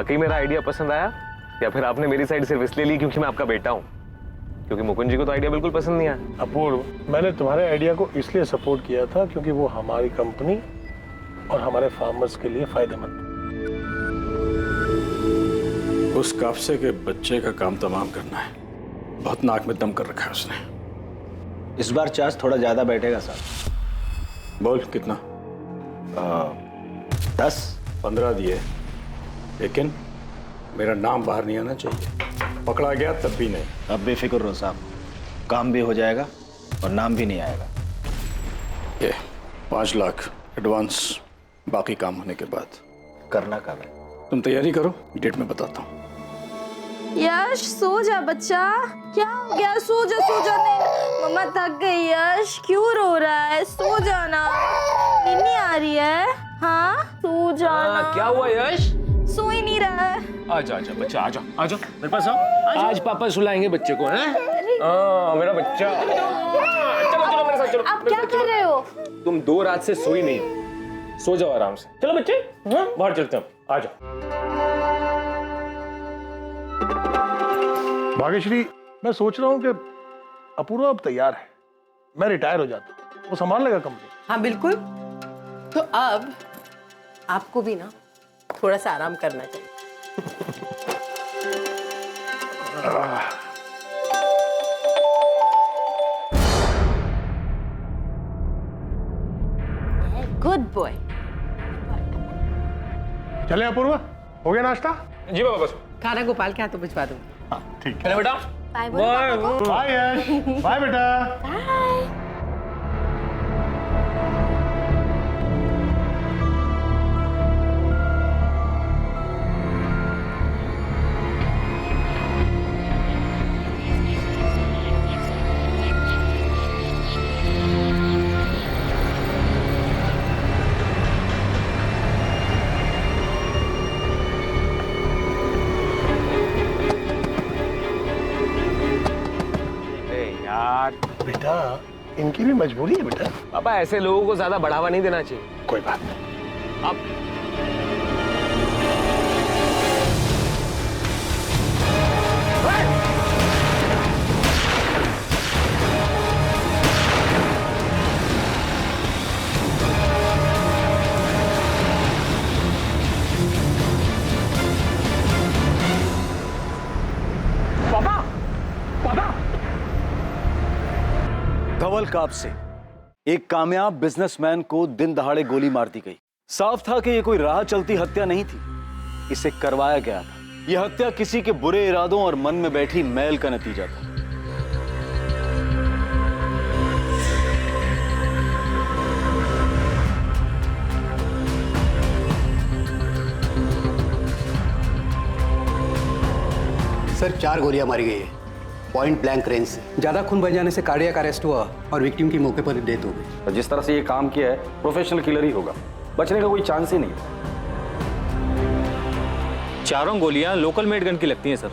वाकई मेरा आइडिया पसंद आया या फिर आपने मेरी साइड सिर्फ इसलिए ली क्योंकि मैं आपका बेटा हूँ? क्योंकि मुकुंद जी को तो आइडिया बिल्कुल पसंद नहीं आया। अपूर्व, मैंने तुम्हारे आइडिया को इसलिए सपोर्ट किया था क्योंकि वो हमारी कंपनी और हमारे फार्मर्स के लिए फायदेमंद। उस काफसे के बच्चे का काम तमाम करना है। बहुत नाक में दम कर रखा है उसने। इस बार चार्ज थोड़ा ज्यादा बैठेगा सर। बोल कितना? 10। 15 दिए, लेकिन मेरा नाम बाहर नहीं आना चाहिए। पकड़ा गया तब भी नहीं। अब बेफिक्र रहो साहब, काम भी हो जाएगा और नाम भी नहीं आएगा। ये 5 लाख एडवांस, बाकी काम होने के बाद। करना कब है? तुम तैयारी करो, डेट में बताता हूँ। यश सो जा बच्चा। क्या हो गया? सो जा नहीं। मम्मा थक गई। यश क्यों रो रहा है? सो जाना। नींद नहीं आ रही है? हाँ सो जाना। क्या हुआ यश? सो ही नहीं रहा है। आजा आजा बच्चा, आजा आजा मेरे पास आओ। आज पापा सुलाएंगे बच्चे को, हैं? मेरा बच्चा। चलो चलो मेरे साथ चलो। आप क्या कर रहे हो? तुम 2 रात से सोई नहीं हो, सो जाओ आराम से। चलो बच्चे, हाँ बाहर चलते हैं, आजा। भाग्यश्री, मैं सोच रहा हूँ कि अपूर्व अब तैयार है, मैं रिटायर हो जाता हूँ, वो संभाल लेगा कंपनी। हाँ बिल्कुल। तो अब आपको भी ना थोड़ा सा आराम करना चाहिए। Good boy. चले अपूर्व, हो गया नाश्ता? जी बाबा बस। खाना गोपाल के हाथों भिजवा दूंगी। ठीक चले बेटा। Bye bye. Bye Yash, bye बेटा। बेटा, इनकी भी मजबूरी है बेटा। पापा ऐसे लोगों को ज्यादा बढ़ावा नहीं देना चाहिए। कोई बात नहीं। अब धवल कापसे, एक कामयाब बिजनेसमैन को दिन दहाड़े गोली मार दी गई। साफ था कि यह कोई राह चलती हत्या नहीं थी, इसे करवाया गया था। यह हत्या किसी के बुरे इरादों और मन में बैठी मैल का नतीजा था। सर 4 गोलियां मारी गई है, पॉइंट ब्लैंक रेंज से। ज्यादा खून बह जाने से कार्डियक अरेस्ट हुआ और विक्टिम की मौके पर डेथ हो गई। जिस तरह से ये काम किया है, प्रोफेशनल किलर ही होगा, बचने का कोई चांस ही नहीं। चारों गोलियां लोकल मेड गन की लगती हैं सर।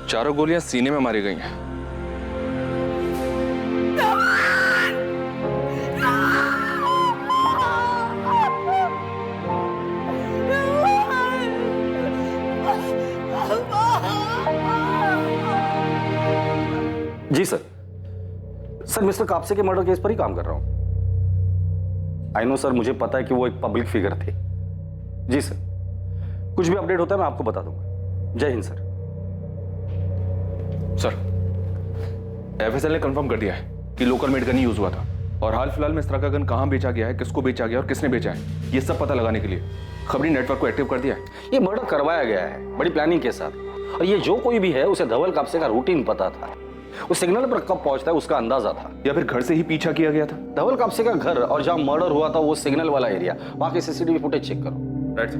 चारों गोलियां सीने में मारी गई हैं। जी सर मिस्टर कापसे के मर्डर केस पर ही काम कर रहा हूं। आई नो सर, मुझे पता है कि वो एक पब्लिक फिगर थे। जी सर, कुछ भी अपडेट होता है मैं आपको बता दूंगा। जय हिंद सर। सर, एफएसएल ने कंफर्म कर दिया है कि लोकल मेड गन ही यूज हुआ था और हाल फिलहाल में इस तरह का गन कहां बेचा गया है, किसको बेचा गया और किसने बेचा है, ये सब पता लगाने के लिए खबरी नेटवर्क को एक्टिव कर दिया है। ये मर्डर करवाया गया है बड़ी प्लानिंग के साथ, और ये जो कोई भी है उसे धवल कापसे का रूटीन पता था। उस सिग्नल पर कब पहुंचता है उसका अंदाजा था। या फिर घर से ही पीछा किया गया था। धवल कापसे का घर और जहां मर्डर हुआ था वो सिग्नल वाला एरिया। बाकी सीसीटीवी फुटेज चेक करो। Right sir.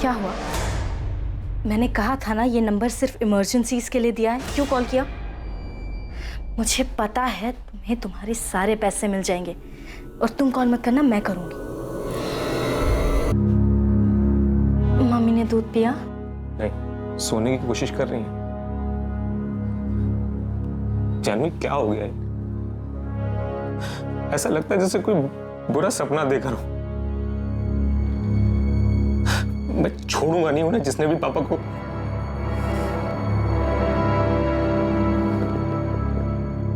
क्या हुआ? मैंने कहा था ना ये नंबर सिर्फ इमरजेंसीज के लिए दिया है। क्यों कॉल किया? मुझे पता है तुम्हें तुम्हारे सारे पैसे मिल जाएंगे और तुम कॉल मत करना, मैं करूंगी। मम्मी ने दूध पिया? नहीं, सोने की कोशिश कर रही हैं। जानवी क्या हो गया है? ऐसा लगता है जैसे कोई बुरा सपना देखा हूं। मैं छोड़ूंगा नहीं उन्हें, जिसने भी पापा को।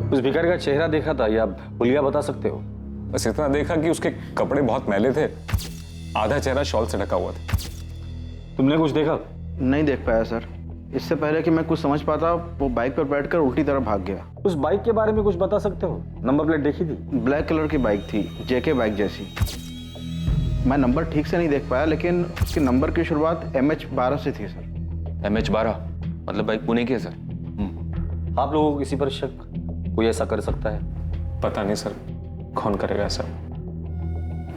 उस भिखारी का चेहरा देखा था या हुलिया बता सकते हो? बस इतना देखा कि उसके कपड़े बहुत मैले थे, आधा चेहरा शॉल से ढका हुआ था। तुमने कुछ देखा? नहीं देख पाया सर। इससे पहले कि मैं कुछ समझ पाता वो बाइक पर बैठकर उल्टी तरफ भाग गया। उस बाइक के बारे में कुछ बता सकते हो? नंबर प्लेट देखी थी? ब्लैक कलर की बाइक थी, जेके बाइक जैसी। मैं नंबर ठीक से नहीं देख पाया, लेकिन उसके नंबर की शुरुआत MH12 से थी सर। MH12 मतलब बाइक पुणे की है सर। आप लोगों को किसी पर शक? कोई ऐसा कर सकता है? पता नहीं सर, कौन करेगा ऐसा?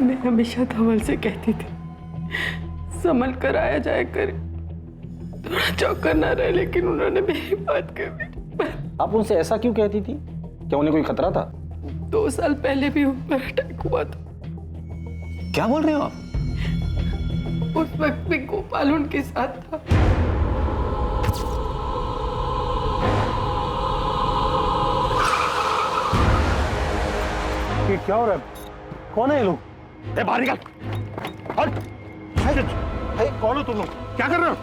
मैं हमेशा धवल से कहती थी संभल कर आया जाए करे, थोड़ा चौका ना रहे, लेकिन उन्होंने मेरी बात कभी। आप उनसे ऐसा क्यों कहती थी? क्या उन्हें कोई खतरा था? 2 साल पहले भी उन पर अटैक हुआ था। क्या बोल रहे हो आप? उस वक्त भी गोपाल उनके साथ था। ये क्या हो रहा है? कौन है ये लोग? बाहर निकल! हट! कौन हो तुम लोग? क्या कर रहे हो?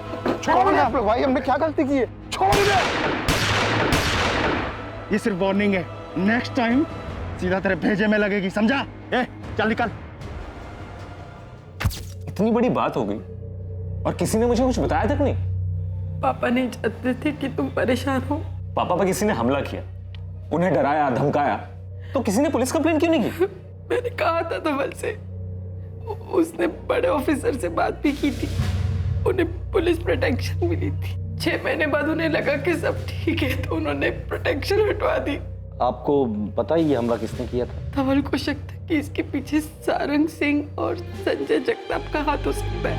छोड़ो आप लोग। भाई हमने क्या गलती की है? छोड़ दे! ये सिर्फ वार्निंग है, नेक्स्ट टाइम सीधा तेरे भेजे में लगेगी, समझा? चल निकल। इतनी बड़ी बात हो गई और किसी ने मुझे कुछ बताया तक नहीं। पापा नहीं चाहते थे कि तुम परेशान हो। पापा पर किसी ने हमला किया, उन्हें डराया, धमकाया, तो किसी ने पुलिस कंप्लेंट क्यों नहीं की? मैंने कहा था धवल से, उसने बड़े ऑफिसर से बात भी की थी, उन्हें पुलिस प्रोटेक्शन मिली थी। 6 महीने बाद उन्हें लगा कि सब ठीक है तो उन्होंने प्रोटेक्शन हटवा दी। आपको पता ही ये हमला किसने किया था? धवल को शक था कि इसके पीछे सारंग सिंह और संजय जगताप का हाथ हो सकता है।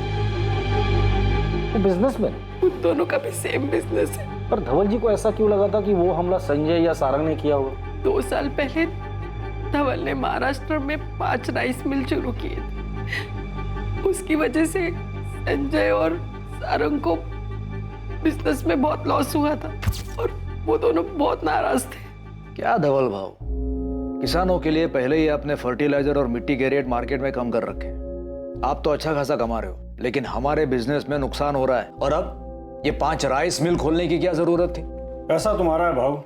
वो बिजनेसमैन? उन दोनों का भी सेम बिजनेस है। पर धवल जी को ऐसा क्यों लगा था कि वो हमला संजय या सारंग ने किया होगा? 2 साल पहले धवल ने महाराष्ट्र में 5 राइस मिल शुरू किए थे। उसकी वजह से संजय और सारंग को बिजनेस में बहुत लॉस हुआ था और वो दोनों बहुत नाराज थे। क्या धवल भाव, किसानों के लिए पहले ही आपने फर्टिलाइजर और मिट्टी के रेट मार्केट में कम कर रखे। आप तो अच्छा खासा कमा रहे हो, लेकिन हमारे बिजनेस में नुकसान हो रहा है। और अब ये 5 राइस मिल खोलने की क्या जरूरत थी? पैसा तुम्हारा है भाव,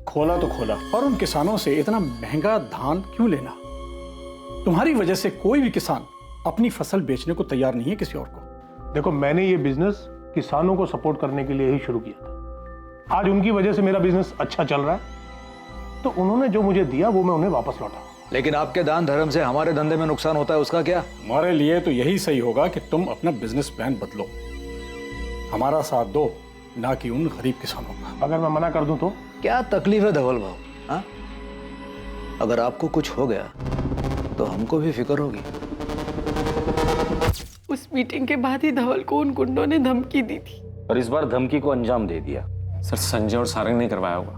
खोला तो खोला, और उन किसानों से इतना महंगा धान क्यों लेना? तुम्हारी वजह से कोई भी किसान अपनी फसल बेचने को तैयार नहीं है किसी और को। देखो, मैंने ये बिजनेस किसानों को सपोर्ट करने के लिए ही शुरू किया था। आज उनकी वजह से मेरा बिजनेस अच्छा चल रहा है, तो उन्होंने जो मुझे दिया वो मैं उन्हें वापस लौटा। लेकिन आपके दान धर्म से हमारे धंधे में नुकसान होता है, उसका क्या? हमारे लिए तो यही सही होगा कि तुम अपना बिजनेस प्लान बदलो, हमारा साथ दो, ना कि उन गरीब किसानों का। अगर मैं मना कर दूं तो? क्या तकलीफ है धवल भाव? हाँ, अगर आपको कुछ हो गया तो हमको भी फिक्र होगी। उस मीटिंग के बाद ही धवल को उन गुंडों ने धमकी दी थी, और इस बार धमकी को अंजाम दे दिया। सर, संजय और सारंग ने करवाया होगा,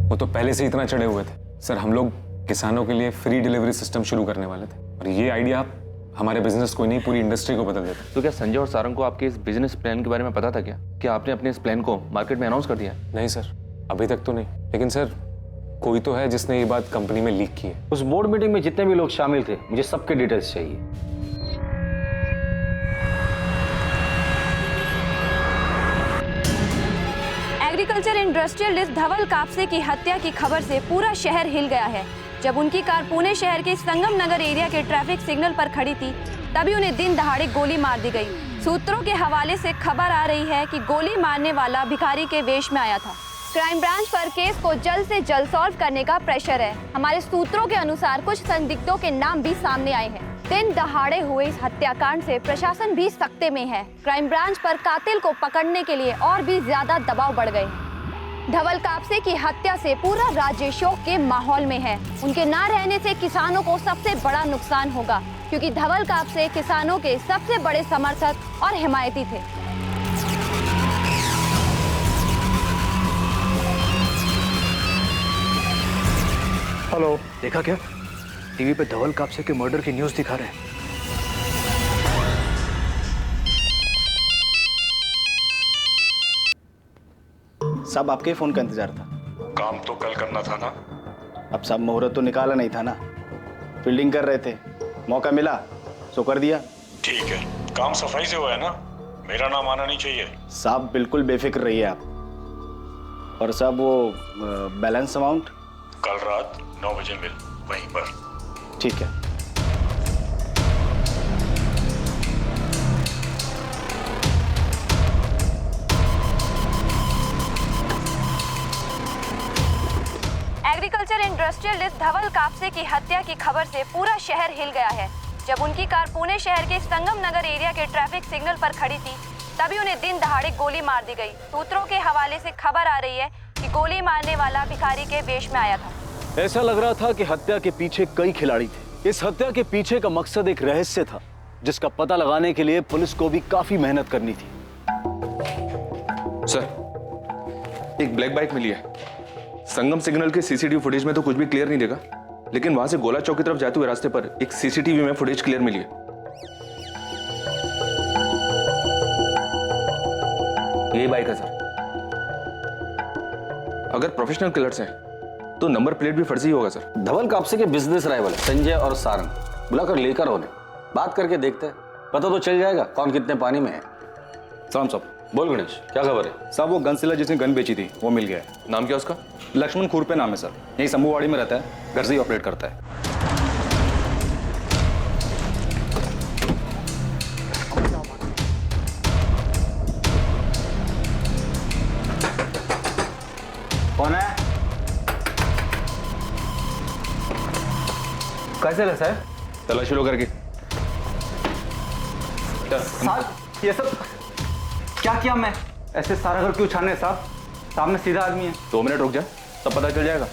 वो तो पहले से इतना चढ़े हुए थे। सर, हम लोग किसानों के लिए फ्री डिलीवरी सिस्टम शुरू करने वाले थे, और ये आइडिया हमारे बिजनेस को नहीं, पूरी इंडस्ट्री को बदल देता। तो क्या संजय और सारंग को आपके इस बिजनेस प्लान के बारे में पता था क्या? क्या आपने अपने इस प्लान को मार्केट में अनाउंस कर दिया? नहीं सर, अभी तक तो नहीं, लेकिन सर कोई तो है जिसने ये बात कंपनी में लीक की है। उस बोर्ड मीटिंग में जितने भी लोग शामिल थे, मुझे सबके डिटेल्स चाहिए। एग्रीकल्चर इंडस्ट्रियलिस्ट धवल कापसे की हत्या की खबर से पूरा शहर हिल गया है। जब उनकी कार पुणे शहर के संगम नगर एरिया के ट्रैफिक सिग्नल पर खड़ी थी, तभी उन्हें दिन दहाड़े गोली मार दी गई। सूत्रों के हवाले से खबर आ रही है कि गोली मारने वाला भिखारी के वेश में आया था। क्राइम ब्रांच पर केस को जल्द से जल्द सॉल्व करने का प्रेशर है। हमारे सूत्रों के अनुसार कुछ संदिग्धों के नाम भी सामने आए हैं। दिन दहाड़े हुए इस हत्याकांड से प्रशासन भी सख्ते में है। क्राइम ब्रांच पर कातिल को पकड़ने के लिए और भी ज्यादा दबाव बढ़ गए। धवल कापसे की हत्या से पूरा राज्य शोक के माहौल में है। उनके ना रहने से किसानों को सबसे बड़ा नुकसान होगा, क्योंकि धवल कापसे किसानों के सबसे बड़े समर्थक और हिमायती थे। हेलो, देखा क्या? टीवी पे धवल कापसे के मर्डर की न्यूज़ दिखा रहे हैं। साहब, आपके फोन का इंतजार था। काम तो कल करना था ना। अब सब मुहूर्त तो निकाला नहीं था ना, फील्डिंग कर रहे थे, मौका मिला सो कर दिया। ठीक है, काम सफाई से हुआ है ना, मेरा नाम आना नहीं चाहिए। साहब बिल्कुल बेफिक्र रहिए आप। और साहब वो बैलेंस अमाउंट कल रात 9 बजे मिल वहीं पर। ठीक है। एग्रीकल्चर इंडस्ट्रियलिस्ट धवल कापसे की हत्या की खबर से पूरा शहर हिल गया है। जब उनकी कार पुणे शहर के संगम नगर एरिया के ट्रैफिक सिग्नल पर खड़ी थी, तभी उन्हें दिन दहाड़े गोली मार दी गई। सूत्रों के हवाले से खबर आ रही है कि गोली मारने वाला भिखारी के वेश में आया था। ऐसा लग रहा था कि हत्या के पीछे कई खिलाड़ी थे। इस हत्या के पीछे का मकसद एक रहस्य था, जिसका पता लगाने के लिए पुलिस को भी काफी मेहनत करनी थी। सर, एक ब्लैक बाइक मिली है। संगम सिग्नल के सीसीटीवी फुटेज में तो कुछ भी क्लियर नहीं देगा, लेकिन वहां से गोला चौक की तरफ जाते हुए रास्ते पर एक सीसीटीवी में फुटेज क्लियर मिली है। यही बाइक है सर। अगर प्रोफेशनल किलर्स हैं तो नंबर प्लेट भी फर्जी होगा सर। धवल कापसे के बिजनेस राइवल संजय और सारंग बुलाकर लेकर उन्हें बात करके देखते हैं, पता तो चल जाएगा कौन कितने पानी में है। सलाम साहब। बोल गणेश, क्या खबर है? साहब वो गन सेलर जिसने गन बेची थी वो मिल गया है। नाम क्या उसका? लक्ष्मण खुरपे नाम है सर, यही शंभूवाड़ी में रहता है, घर से ही ऑपरेट करता है। कौन है? कैसे रहे साहब? तलाशी शुरू करके। साहब ये सब क्या किया मैं? ऐसे सारा घर क्यों छाने साहब? सामने सीधा आदमी है। 2 मिनट रुक जा, तब पता चल जाएगा।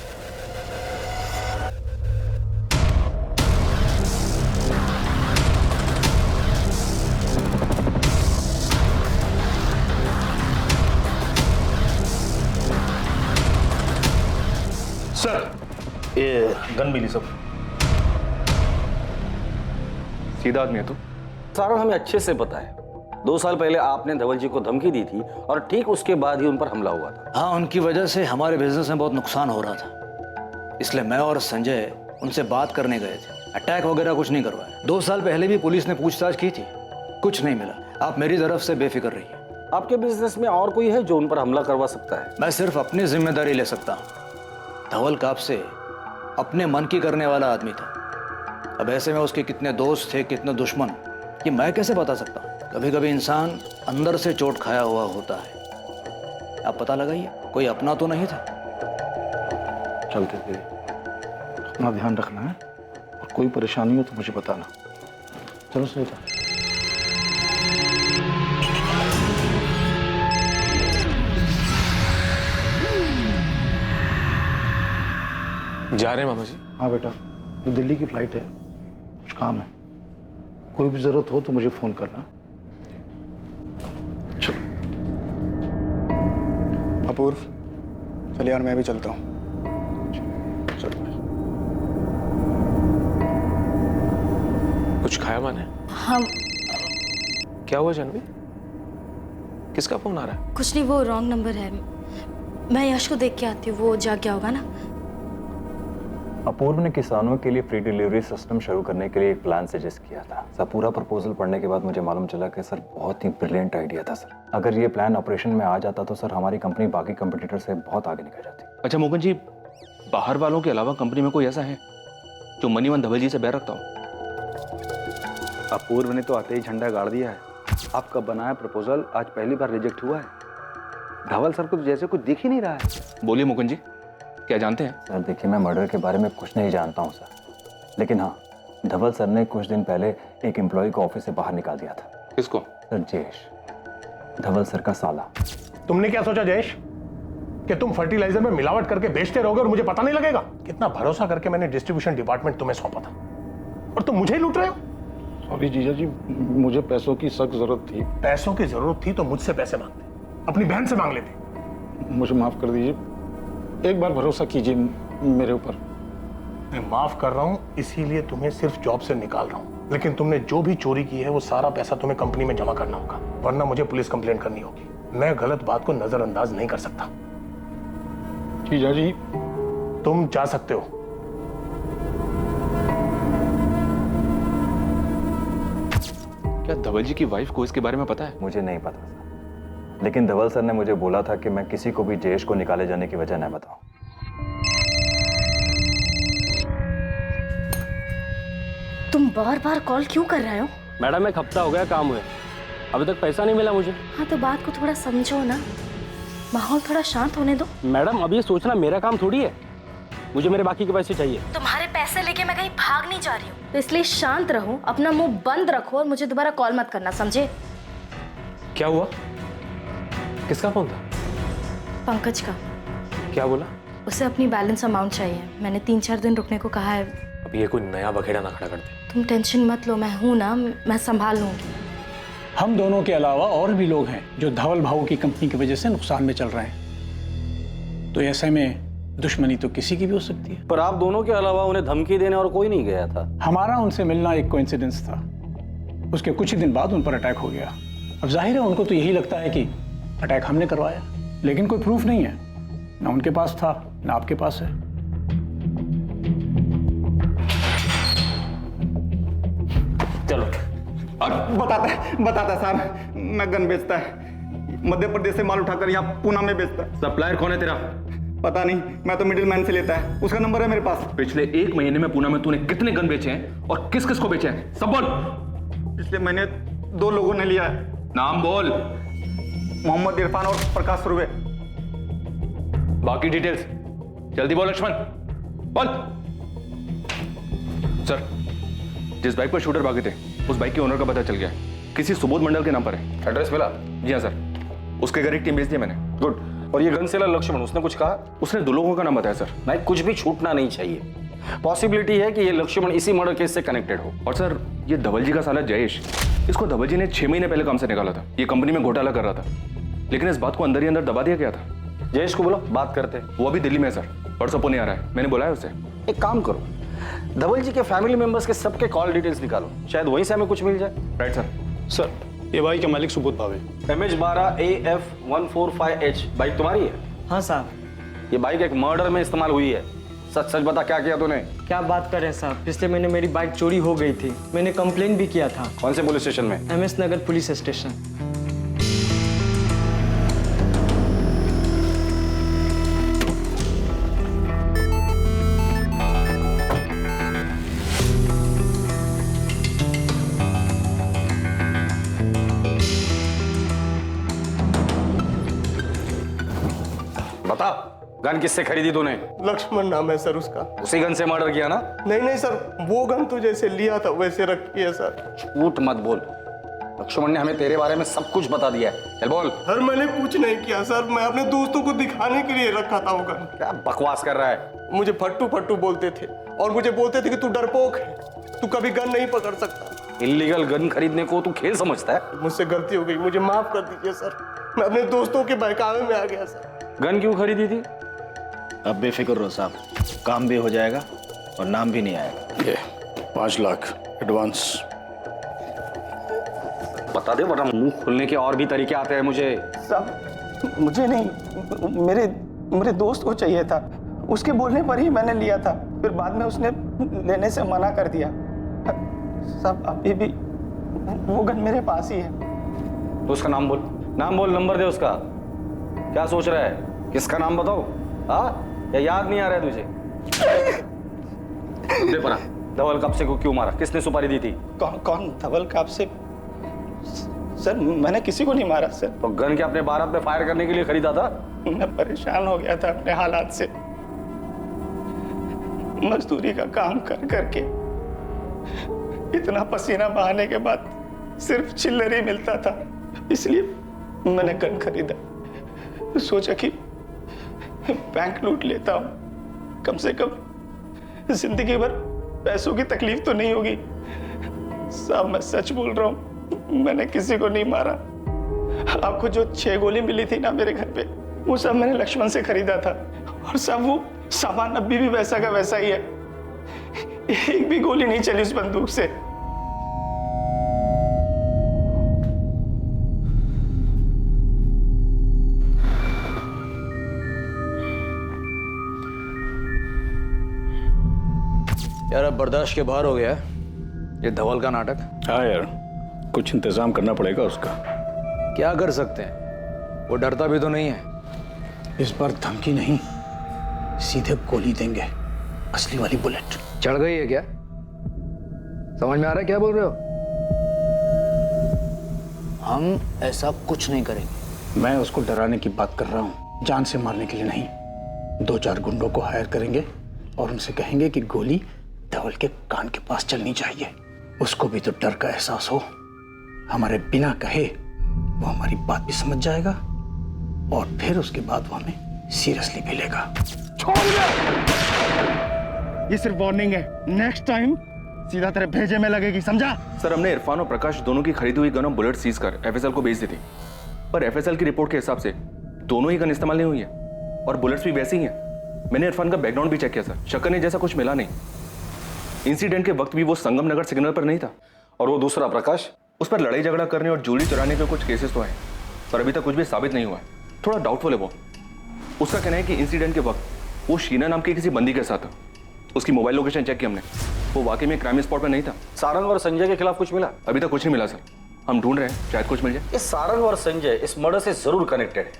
सर ये गन मिली सब। सीधा आदमी है तू? सारंग हमें अच्छे से पता है। 2 साल पहले आपने धवल जी को धमकी दी थी और ठीक उसके बाद ही उन पर हमला हुआ था। हाँ, उनकी वजह से हमारे बिजनेस में बहुत नुकसान हो रहा था, इसलिए मैं और संजय उनसे बात करने गए थे। अटैक वगैरह कुछ नहीं करवाया। 2 साल पहले भी पुलिस ने पूछताछ की थी, कुछ नहीं मिला। आप मेरी तरफ से बेफिक्र रहिए। आपके बिजनेस में और कोई है जो उन पर हमला करवा सकता है? मैं सिर्फ अपनी जिम्मेदारी ले सकता हूँ। धवल कापसे अपने मन की करने वाला आदमी था। अब ऐसे में उसके कितने दोस्त थे, कितने दुश्मन, ये मैं कैसे बता सकता हूँ? कभी कभी इंसान अंदर से चोट खाया हुआ होता है। आप पता लगाइए, कोई अपना तो नहीं था। चलते थे, अपना ध्यान रखना है और कोई परेशानी हो तो मुझे बताना। चलो सुनीता। जा रहे हैं मामा जी? हाँ बेटा, ये दिल्ली की फ्लाइट है, कुछ काम है। कोई भी जरूरत हो तो मुझे फोन करना। चलो। अपूर्व, चलिए यार मैं भी चलता हूँ। चलो। कुछ खाया माने? हम क्या हुआ जानवी? किसका फोन आ रहा है? कुछ नहीं, वो रॉन्ग नंबर है। मैं यश को देख के आती हूँ, वो जाग गया होगा ना। अपूर्व ने किसानों के लिए फ्री डिलीवरी सिस्टम शुरू करने के लिए एक प्लान सजेस्ट किया था सर। पूरा प्रपोजल पढ़ने के बाद मुझे मालूम चला कि सर बहुत ही ब्रिलियंट आइडिया था सर। अगर ये प्लान ऑपरेशन में आ जाता तो सर हमारी कंपनी बाकी कंपटीटर से बहुत आगे निकल जाती। अच्छा मोहन जी, बाहर वालों के अलावा कंपनी में कोई ऐसा है जो मनीवन धवल जी से बैर रखता हो? अपूर्व ने तो आते ही झंडा गाड़ दिया है। आपका बनाया प्रपोजल आज पहली बार रिजेक्ट हुआ है। धवल सर को तो जैसे कुछ दिख ही नहीं रहा है। बोलिए मुकुंद जी, क्या जानते हैं? सर देखिए, मैं मर्डर के बारे में कुछ नहीं जानता हूँ सर, लेकिन हाँ, धवल सर ने कुछ दिन पहले एक एम्प्लॉय को ऑफिस से बाहर निकाल दिया था। किसको? सर जयेश, धवल सर का साला। तुमने क्या सोचा जयेश कि तुम फर्टिलाइजर में मिलावट करके बेचते रहोगे और मुझे पता नहीं लगेगा? कितना भरोसा करके मैंने डिस्ट्रीब्यूशन डिपार्टमेंट तुम्हें सौंपा था और तुम मुझे ही लूट रहे हो। सॉरी जीजा जी, मुझे पैसों की सख्त जरूरत थी। पैसों की जरूरत थी तो मुझसे पैसे मांगते, अपनी बहन से मांग लेते। मुझे माफ कर दीजिए, एक बार भरोसा कीजिए मेरे ऊपर। मैं माफ कर रहा हूं, इसीलिए तुम्हें सिर्फ जॉब से निकाल रहा हूं, लेकिन तुमने जो भी चोरी की है वो सारा पैसा तुम्हें कंपनी में जमा करना होगा, वरना मुझे पुलिस कंप्लेंट करनी होगी। मैं गलत बात को नजरअंदाज नहीं कर सकता। जीजा जी, तुम जा सकते हो। क्या धवल जी की वाइफ को इसके बारे में पता है? मुझे नहीं पता सर, लेकिन धवल सर ने मुझे बोला था कि मैं किसी को भी जयेश को निकाले जाने की वजह न बताऊं। तुम बार बार कॉल क्यों कर रहे हो? मैडम एक हफ्ता हो गया काम हुए, अभी तक पैसा नहीं मिला मुझे। हाँ तो बात को थोड़ा समझो ना, माहौल थोड़ा शांत होने दो। मैडम अब ये सोचना मेरा काम थोड़ी है, मुझे मेरे बाकी के पैसे चाहिए। तुम्हारे पैसे लेके मैं कहीं भाग नहीं जा रही हूँ, तो इसलिए शांत रहो, अपना मुंह बंद रखो और मुझे दोबारा कॉल मत करना, समझे? क्या हुआ? किसका फोन था? पंकज का। क्या बोला? उसे अपनी बैलेंस अमाउंट चाहिए, मैंने 3-4 दिन रुकने को कहा है। अब ये कोई नया बखेड़ा ना खड़ा कर दे। तुम टेंशन मत लो, मैं हूं ना, मैं संभाल लूंगी। हम दोनों के अलावा और भी लोग हैं जो धवल भाऊ की कंपनी की वजह से नुकसान में चल रहे हैं, तो ऐसे में दुश्मनी तो किसी की भी हो सकती है। पर आप दोनों के अलावा उन्हें धमकी देने और कोई नहीं गया था। हमारा उनसे मिलना एक कोइंसिडेंस था, उसके कुछ ही दिन बाद उन पर अटैक हो गया। अब जाहिर है उनको तो यही लगता है कि अटैक हमने करवाया, लेकिन कोई प्रूफ नहीं है, ना उनके पास था ना आपके पास है। चलो और बताता साहब, मैं गन बेचता है, मध्य प्रदेश से माल उठाकर यहाँ पूना में बेचता है। सप्लायर कौन है तेरा? पता नहीं, मैं तो मिडिल मैन से लेता है, उसका नंबर है मेरे पास। पिछले 1 महीने में पूना में तूने कितने गन बेचे हैं और किस किस को बेचे हैं, सब बोल। पिछले महीने 2 लोगों ने लिया है। नाम बोल। मोहम्मद इरफान और प्रकाश सुरवे। बाकी डिटेल्स जल्दी बोल लक्ष्मण, बोल। सर, जिस बाइक पर शूटर भागे थे उस बाइक के ओनर का पता चल गया, किसी सुबोध मंडल के नाम पर है। एड्रेस मिला? जी हाँ सर, उसके घर एक टीम भेज दी मैंने। गुड। और ये गन सेलर लक्ष्मण, उसने कुछ कहा? उसने 2 लोगों का नाम बताया सर। नहीं, कुछ भी छूटना नहीं चाहिए। पॉसिबिलिटी है कि ये लक्ष्मण इसी मर्डर केस से कनेक्टेड हो। और सर, ये धवल जी का साला जयेश, इसको धवल जी ने 6 महीने पहले काम से निकाला था, ये कंपनी में घोटाला कर रहा था, लेकिन इस बात को अंदर ही अंदर दबा दिया गया था। जयेश को बोलो बात करते। वो अभी दिल्ली में है सर, परसों पुणे आ रहा है, मैंने बुलाया उसे। एक काम करो, धवल जी के फैमिली मेंबर्स के सबके कॉल डिटेल्स निकालो, शायद वहीं से हमें कुछ मिल जाए। Right sir. सर, ये बाइक का मालिक सुबोध भावे। MH12AF145H बाइक तुम्हारी है? हाँ साहब। ये बाइक एक मर्डर में इस्तेमाल हुई है, सच सच बता क्या किया तूने? क्या बात कर रहे हैं साहब, पिछले महीने मेरी बाइक चोरी हो गई थी, मैंने कंप्लेन भी किया था। कौन से पुलिस स्टेशन में? MS नगर पुलिस स्टेशन। बता, गन किससे खरीदी तूने? लक्ष्मण नाम है सर उसका। उसी गन से मर्डर किया ना? नहीं सर, वो गन तो जैसे लिया था वैसे रखी है सर। झूठ मत बोल, लक्ष्मण ने हमें तेरे बारे में सब कुछ बता दिया है, चल बोल। सर मैंने कुछ नहीं किया सर, मैं अपने दोस्तों को दिखाने के लिए रखा था वो गन। क्या बकवास कर रहा है? मुझे फट्टू बोलते थे और मुझे बोलते थे कि तू डरपोक है, तू कभी गन नहीं पकड़ सकता। इल्लीगल गन खरीदने को तू खेल समझता है? मुझसे गलती हो गई, मुझे माफ कर दीजिए सर, मैं अपने दोस्तों के बहकावे में आ गया सर। गन क्यों खरीदी थी? अब बेफिक्र रहो साहब, काम भी हो जाएगा और नाम भी नहीं आएगा। ये 5 लाख एडवांस। बता दे वरना मुंह खोलने के और भी तरीके आते हैं मुझे। साहब मुझे नहीं, मेरे दोस्त को चाहिए था, उसके बोलने पर ही मैंने लिया था, फिर बाद में उसने लेने से मना कर दिया। साहब अभी भी वो गन मेरे पास ही है। तो उसका नाम बोल, नंबर दे उसका। क्या सोच रहा है, किसका नाम बताओ? हाँ, या याद नहीं आ रहा है तुझे? दे परा, धवल कापसे को क्यों मारा, किसने सुपारी दी थी? कौन धवल कापसे? सर मैंने किसी को नहीं मारा सर। तो गन के अपने बारात में फायर करने के लिए खरीदा था? मैं परेशान हो गया था अपने हालात से, मजदूरी का काम कर करके इतना पसीना बहाने के बाद सिर्फ चिल्लर ही मिलता था, इसलिए मैंने गन खरीदा। सोचा कि बैंक लूट लेता हूं, कम से कम जिंदगी भर पैसों की तकलीफ तो नहीं होगी। साहब मैं सच बोल रहा हूं, मैंने किसी को नहीं मारा। आपको जो 6 गोली मिली थी ना मेरे घर पे, वो सब मैंने लक्ष्मण से खरीदा था, और सब वो सामान अभी भी वैसा का वैसा ही है, एक भी गोली नहीं चली उस बंदूक से। यार अब बर्दाश्त के बाहर हो गया है ये धवल का नाटक। हाँ यार, कुछ इंतजाम करना पड़ेगा उसका। क्या कर सकते हैं, वो डरता भी तो नहीं है। इस बार धमकी नहीं, सीधे गोली देंगे, असली वाली बुलेट। चढ़ गई है क्या? समझ में आ रहा है क्या बोल रहे हो? हम ऐसा कुछ नहीं करेंगे। मैं उसको डराने की बात कर रहा हूँ, जान से मारने के लिए नहीं। 2-4 गुंडों को हायर करेंगे और उनसे कहेंगे कि गोली धवल के कान के पास चलनी चाहिए। उसको भी तो डर का एहसास हो, हमारे बिना कहे वो हमारी बात भी समझ जाएगा और फिर उसके बाद वो हमें सीरियसली भी लेगा। छोड़ दे! ये सिर्फ वार्निंग है, नेक्स्ट टाइम सीधा तेरे भेजे में लगेगी, समझा? सर, हमने इरफान और प्रकाश दोनों की खरीदी हुई गन और बुलेट सीज कर एफएसएल को भेज दी थी, पर एफएसएल की रिपोर्ट के हिसाब से दोनों ही गन इस्तेमाल नहीं हुई है और बुलेट्स भी वैसी ही हैं। मैंने इरफान का बैकग्राउंड भी चेक किया सर, शक्कर ने जैसा कुछ मिला नहीं। इंसिडेंट के वक्त भी वो संगम नगर सिग्नल पर नहीं था। और वो दूसरा प्रकाश, उस पर लड़ाई झगड़ा करने और ज्वेलरी चुराने के कुछ केसेस तो हैं, पर अभी तक कुछ भी साबित नहीं हुआ है। थोड़ा डाउटफुल है वो। उसका कहना है कि इंसिडेंट के वक्त वो शीना नाम के किसी बंदी के साथ था। उसकी मोबाइल लोकेशन चेक की हमने, वो वाकई में क्राइम स्पॉट पर नहीं था। सारंग और संजय के खिलाफ कुछ मिला? अभी तक कुछ नहीं मिला सर, हम ढूंढ रहे हैं, शायद कुछ मिल जाए। ये सारंग और संजय इस मर्डर से जरूर कनेक्टेड है।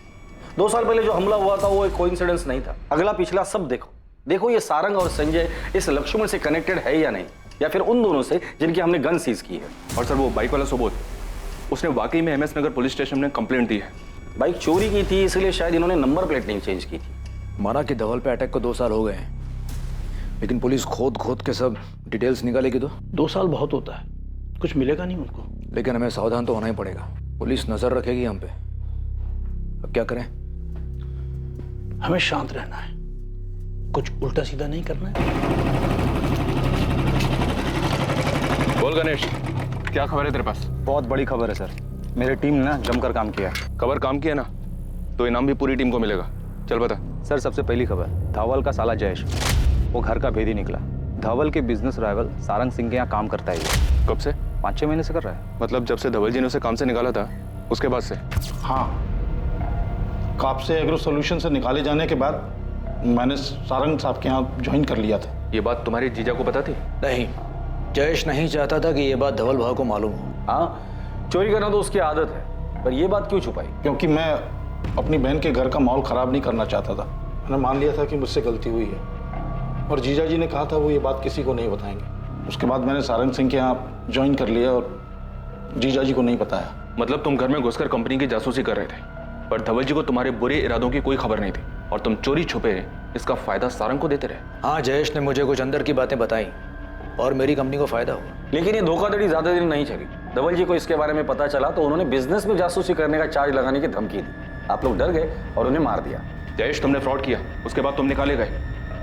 2 साल पहले जो हमला हुआ था वो एक कोइंसिडेंस नहीं था। अगला पिछला सब देखो, देखो ये सारंग और संजय इस लक्ष्मण से कनेक्टेड है या नहीं, या फिर उन दोनों से जिनकी हमने गन सीज की है। और सर वो बाइक वाला सुबोध, उसने वाकई में एमएस नगर पुलिस स्टेशन में कंप्लेंट दी है। बाइक चोरी की थी, इसलिए शायद इन्होंने नंबर प्लेट नहीं चेंज की थी। माना कि धवल पे अटैक को 2 साल हो गए हैं, लेकिन पुलिस खोद के सब डिटेल्स निकालेगी तो 2 साल बहुत होता है, कुछ मिलेगा नहीं उनको। लेकिन हमें सावधान तो होना ही पड़ेगा, पुलिस नजर रखेगी हम पे। अब क्या करें? हमें शांत रहना है, कुछ उल्टा सीधा नहीं करना है। बोल गणेश, क्या खबर है तेरे पास? बहुत बड़ी खबर है सर, मेरी टीम ने जमकर काम किया। खबर काम किया ना, तो इनाम भी पूरी टीम को मिलेगा। चल बता। सर सबसे पहली खबर, धवल का साला जयेश, वो घर का भेदी निकला। धवल के बिजनेस राइवल सारंग सिंह के यहाँ काम करता है। कब से? 5-6 महीने से कर रहा है। मतलब जब से धवल जी ने उसे काम से निकाला था उसके बाद से? हाँ, काप से एग्रो सोल्यूशन से निकाले जाने के बाद मैंने सारंग साहब के यहाँ ज्वाइन कर लिया था। ये बात तुम्हारे जीजा को पता थी? नहीं, जयेश नहीं चाहता था कि ये बात धवल भाव को मालूम हो। हाँ, चोरी करना तो उसकी आदत है, पर ये बात क्यों छुपाई? क्योंकि मैं अपनी बहन के घर का माहौल खराब नहीं करना चाहता था। मैंने मान लिया था कि मुझसे गलती हुई है और जीजा जी ने कहा था वो ये बात किसी को नहीं बताएंगे। उसके बाद मैंने सारंग सिंह के यहाँ ज्वाइन कर लिया और जीजा जी को नहीं बताया। मतलब तुम घर में घुसकर कंपनी की जासूसी कर रहे थे, पर धवल जी को तुम्हारे बुरे इरादों की कोई खबर नहीं थी और तुम चोरी छुपे इसका फायदा सारंग को देते रहे। हाँ, जयेश ने मुझे कुछ अंदर की बातें बताई और मेरी कंपनी को फायदा हुआ। लेकिन ये धोखाधड़ी ज्यादा दिन नहीं चली। धवल जी को इसके बारे में पता चला तो उन्होंने बिजनेस में जासूसी करने का चार्ज लगाने की धमकी दी। आप लोग डर गए और उन्हें मार दिया। जयेश, तुमने फ्रॉड किया, उसके बाद तुम निकाले गए,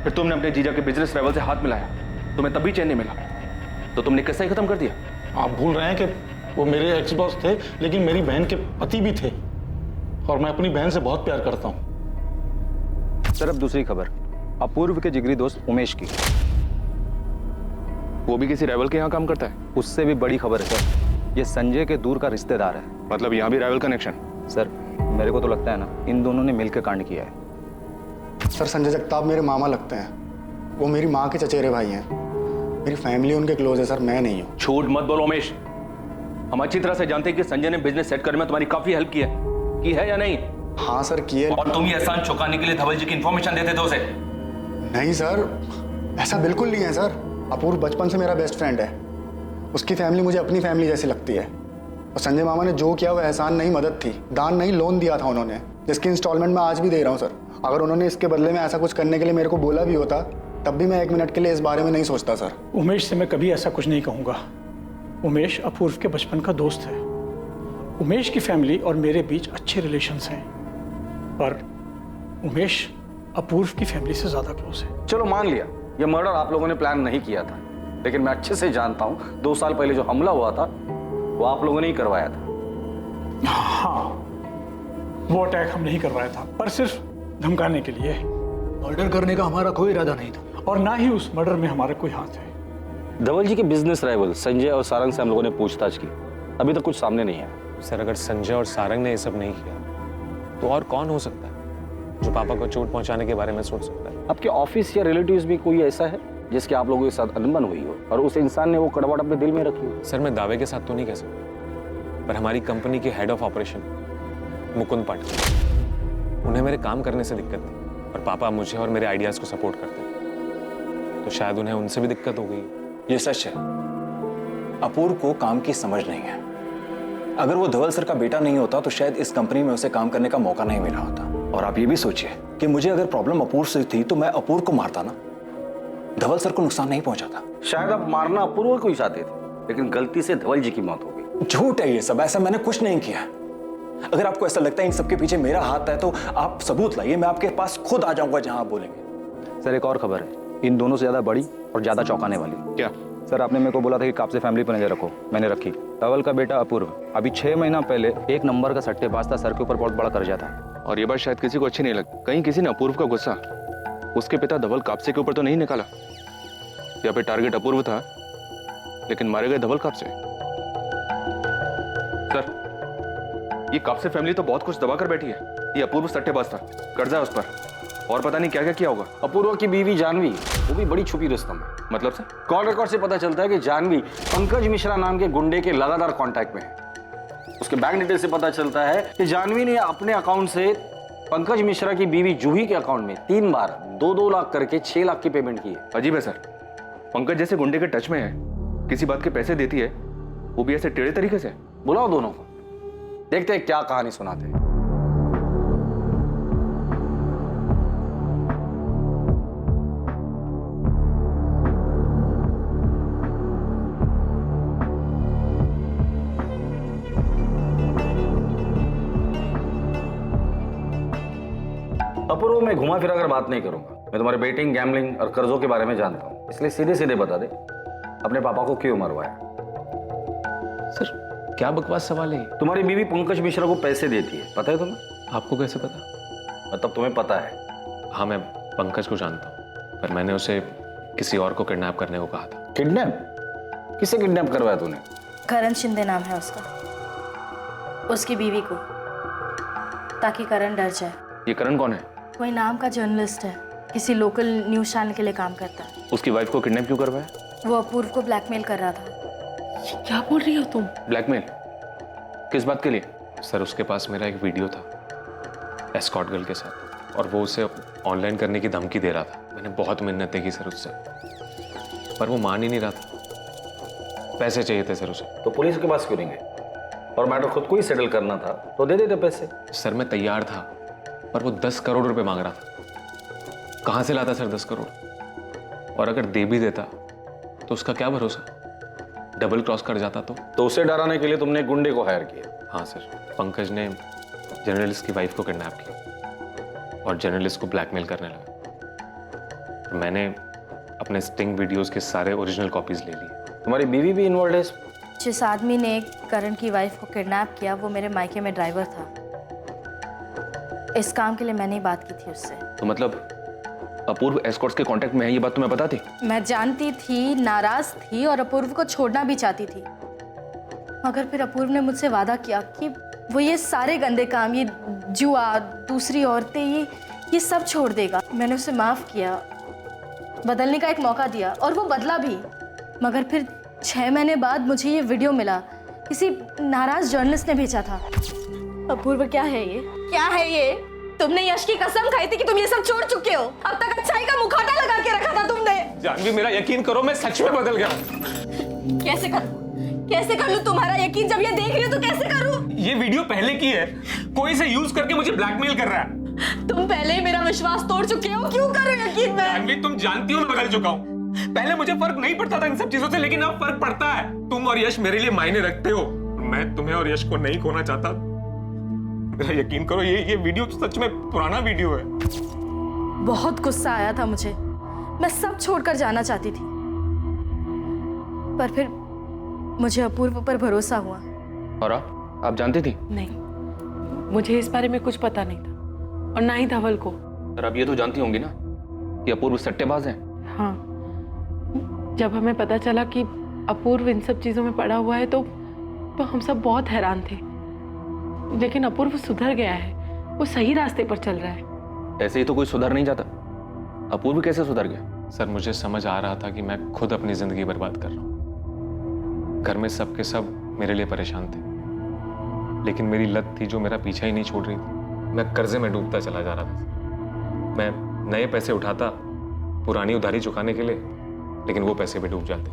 फिर तुमने अपने जीजा के बिजनेस लेवल से हाथ मिलाया, तुम्हें तब भी चैन नहीं मिला, तो तुमने किस्सा ही खत्म कर दिया। आप भूल रहे हैं कि वो मेरे एक्स बॉस थे, लेकिन मेरी बहन के पति भी थे और मैं अपनी बहन से बहुत प्यार करता हूँ। सर अब दूसरी खबर, अपूर्व के जिगरी दोस्त उमेश की। वो भी किसी राइवल के यहाँ काम करता है? उससे भी बड़ी खबर है सर, ये संजय के दूर का रिश्तेदार है। मतलब यहाँ भी राइवल कनेक्शन? सर मेरे को तो लगता है ना, इन दोनों ने मिलकर कांड किया है। सर संजय जगताप मेरे मामा लगते हैं, वो मेरी माँ के चचेरे भाई हैं। मेरी फैमिली उनके क्लोज है सर, मैं नहीं हूँ। झूठ मत बोलो उमेश, हम अच्छी तरह से जानते हैं कि संजय ने बिजनेस सेट करने में तुम्हारी काफी हेल्प की है या नहीं? हाँ सर की है। और तुम ये एहसान चुकाने के लिए धवल जी की इंफॉर्मेशन देते थे उसे? नहीं सर, ऐसा बिल्कुल नहीं है सर। अपूर्व बचपन से मेरा बेस्ट फ्रेंड है, उसकी फैमिली मुझे अपनी फैमिली जैसी लगती है। और संजय मामा ने जो किया वो एहसान नहीं, मदद थी, दान नहीं, लोन दिया था उन्होंने, जिसकी इंस्टॉलमेंट मैं आज भी दे रहा हूँ सर। अगर उन्होंने इसके बदले में ऐसा कुछ करने के लिए मेरे को बोला भी होता तब भी मैं 1 मिनट के लिए इस बारे में नहीं सोचता सर। उमेश से मैं कभी ऐसा कुछ नहीं कहूँगा। उमेश अपूर्व के बचपन का दोस्त है। उमेश की फैमिली और मेरे बीच अच्छे रिलेशंस हैं, पर उमेश अपूर्व की फैमिली से ज्यादा क्लोज है। चलो मान लिया ये मर्डर आप लोगों ने प्लान नहीं किया था, लेकिन मैं अच्छे से जानता हूं 2 साल पहले जो हमला हुआ था वो आप लोगों ने ही करवाया था। हाँ, वो अटैक हम नहीं करवाया था, पर सिर्फ धमकाने के लिए। मर्डर करने का हमारा कोई इरादा नहीं था और ना ही उस मर्डर में हमारा कोई हाथ है। धवल जी के बिजनेस राइवल संजय और सारंग से हम लोगों ने पूछताछ की, अभी तक कुछ सामने नहीं है। सर अगर संजय और सारंग ने ये सब नहीं किया तो और कौन हो सकता है जो पापा को चोट पहुंचाने के बारे में सोच सकता है? आपके ऑफिस या रिलेटिव्स में कोई ऐसा है जिसके आप लोगों के साथ अनबन हुई हो और उस इंसान ने वो कड़वाहट अपने दिल में रखी हो। सर मैं दावे के साथ तो नहीं कह सकता, पर हमारी कंपनी के head of operation Mukund Patil, उन्हें मेरे काम करने से दिक्कत थी और पापा मुझे और मेरे आइडियाज को सपोर्ट करते हैं, तो शायद उन्हें उनसे भी दिक्कत हो गई। ये सच है, अपूर्व को काम की समझ नहीं है। अगर वो धवल सर का बेटा नहीं होता तो शायद इस कंपनी में उसे काम करने का मौका नहीं मिला होता। और आप ये भी सोचिए कि मुझे अगर प्रॉब्लम अपूर्व से थी तो मैं अपूर्व को मारता ना, धवल सर को नुकसान नहीं पहुंचाता। शायद आप मारना अपूर्व को ही चाहते थे, लेकिन गलती से धवल जी की मौत हो गई। झूठ है ये सब, ऐसा मैंने कुछ नहीं किया। अगर आपको ऐसा लगता है इन सबके पीछे मेरा हाथ है तो आप सबूत लाइए, मैं आपके पास खुद आ जाऊंगा जहां आप बोलेंगे। सर एक और खबर है, इन दोनों से ज्यादा बड़ी और ज्यादा चौंकाने वाली। क्या? सर आपने मेरे को बोला था कि कापसे फैमिली पर नजर रखो, मैंने रखी। धवल का बेटा अपूर्व अभी 6 महीना पहले 1 नंबर का सट्टेबाज था, सर के ऊपर बहुत बड़ा कर्जा था। और ये बात शायद किसी को अच्छी नहीं लगी। कहीं किसी ने अपूर्व का गुस्सा उसके पिता धवल कापसे के ऊपर तो नहीं निकाला, या फिर टारगेट अपूर्व था लेकिन मारे गए धवल कापसे। सर ये कापसे फैमिली तो बहुत कुछ दबा कर बैठी है। ये अपूर्व सट्टेबाज था, कर्जा है उस पर, और पता नहीं क्या क्या किया होगा। अपूर्व की बीवी जानवी वो भी बड़ी छुपी रुस्तम है। मतलब सर? कॉल रिकॉर्ड से पता चलता है कि जानवी पंकज मिश्रा नाम के गुंडे के लगातार कांटेक्ट में है। उसके बैंक डिटेल से पता चलता है कि जानवी ने अपने अकाउंट से पंकज मिश्रा की बीवी जूही के अकाउंट में 3 बार 2-2 लाख करके 6 लाख की पेमेंट की है। अजीब है सर, पंकज जैसे गुंडे के टच में है, किसी बात के पैसे देती है, वो भी ऐसे टेढ़े तरीके से। बुलाओ दोनों को, देखते हैं क्या कहानी सुनाते हैं। अपूर्व मैं घुमा फिरा कर बात नहीं करूंगा। मैं तुम्हारे बेटिंग, गैम्बलिंग और कर्जों के बारे में जानता हूं, इसलिए सीधे सीधे बता दे अपने पापा को क्यों मरवाया। सर क्या बकवास सवाल है? तुम्हारी बीवी पंकज मिश्रा को पैसे देती है, पता है तुम्हें? आपको कैसे पता? मतलब तुम्हें पता है? हाँ मैं पंकज को जानता हूँ, पर मैंने उसे किसी और को किडनैप करने को कहा था। किडनैप? किसे किडनैप करवाया तूने? करण शिंदे नाम है उसका, उसकी बीवी को, ताकि करण डर जाए। ये करण कौन है? कोई नाम का जर्नलिस्ट है, किसी लोकल न्यूज चैनल के लिए काम करता है। उसकी वाइफ को किडनैप क्यों करवाया? वो अपूर्व को ब्लैकमेल कर रहा था। क्या बोल रही हो तुम? ब्लैकमेल? किस बात के लिए? सर उसके पास मेरा एक वीडियो था एस्कॉर्ट गर्ल के साथ, और वो उसे ऑनलाइन करने की धमकी दे रहा था। मैंने बहुत मिन्नतें की सर उससे, पर वो मान ही नहीं रहा था। पैसे चाहिए थे सर उसे। तो पुलिस के पास क्यों नहीं गए? और मैटर खुद को ही सेटल करना था तो दे देते पैसे। सर मैं तैयार था, पर वो 10 करोड़ रुपए मांग रहा था। कहां से लाता सर 10 करोड़? और अगर दे भी देता तो उसका क्या भरोसा, डबल क्रॉस कर जाता तो उसे डराने के लिए तुमने गुंडे को हायर किया? हाँ सर, पंकज ने जर्नलिस्ट की वाइफ को किडनैप किया और जर्नलिस्ट को ब्लैकमेल करने लगा। मैंने अपने स्टिंग वीडियोस के सारे ओरिजिनल कॉपीज ले लिए। तुम्हारी बीवी भी इन्वॉल्व है? जिस आदमी ने करण की वाइफ को किडनैप किया वो मेरे मायके में ड्राइवर था। इस काम के लिए मैंने ही बात की थी उससे। तो मतलब अपूर्व एस्कॉर्ट्स के कांटेक्ट में है, ये बात तुम्हें पता थी? मैं जानती थी, नाराज थी और अपूर्व को छोड़ना भी चाहती थी, मगर फिर अपूर्व ने मुझसे वादा किया कि वो ये सारे गंदे काम, ये जुआ, दूसरी औरतें, ये सब छोड़ देगा। मैंने उसे माफ किया, बदलने का एक मौका दिया और वो बदला भी। मगर फिर 6 महीने बाद मुझे ये वीडियो मिला, किसी नाराज जर्नलिस्ट ने भेजा था। अपूर्व क्या है ये? क्या है ये? तुमने यश की कसम खाई थी कि तुम ये सब छोड़ चुके हो। अब तक अच्छाई का मुखौटा लगा के रखा था तुमने। जानवी मेरा यकीन करो, मैं सच में बदल गया। कैसे कर लूं तुम्हारा यकीन? जब ये देख रही हो तो कैसे करूं? ये वीडियो पहले की है, कोई इसे यूज करके मुझे ब्लैकमेल कर रहा है। तुम पहले ही मेरा विश्वास तोड़ चुके हो, क्यों करो यकीन मैं? जानवी तुम जानती हो मैं बदल चुका हूँ। पहले मुझे फर्क नहीं पड़ता था इन सब चीजों से, लेकिन अब फर्क पड़ता है। तुम और यश मेरे लिए मायने रखते हो, मैं तुम्हें और यश को नहीं खोना चाहता। मेरा यकीन करो, ये वीडियो सच में पुराना वीडियो है। बहुत गुस्सा आया था मुझे, मैं सब छोड़कर जाना चाहती थी, पर फिर मुझे अपूर्व पर भरोसा हुआ। और आप जानती थी? नहीं, मुझे इस बारे में कुछ पता नहीं था, और ना ही धवल को। सर अब ये तो जानती होंगी ना कि अपूर्व सट्टेबाज है? हाँ, जब हमें पता चला कि अपूर्व इन सब चीजों में पड़ा हुआ है तो हम सब बहुत हैरान थे। लेकिन अपूर्व सुधर गया है, वो सही रास्ते पर चल रहा है। ऐसे ही तो कोई सुधर नहीं जाता। अपूर्व कैसे सुधर गया? सर मुझे समझ आ रहा था कि मैं खुद अपनी जिंदगी बर्बाद कर रहा हूँ। घर में सबके सब मेरे लिए परेशान थे, लेकिन मेरी लत थी जो मेरा पीछा ही नहीं छोड़ रही थी। मैं कर्जे में डूबता चला जा रहा था। मैं नए पैसे उठाता पुरानी उधारी चुकाने के लिए, लेकिन वो पैसे भी डूब जाते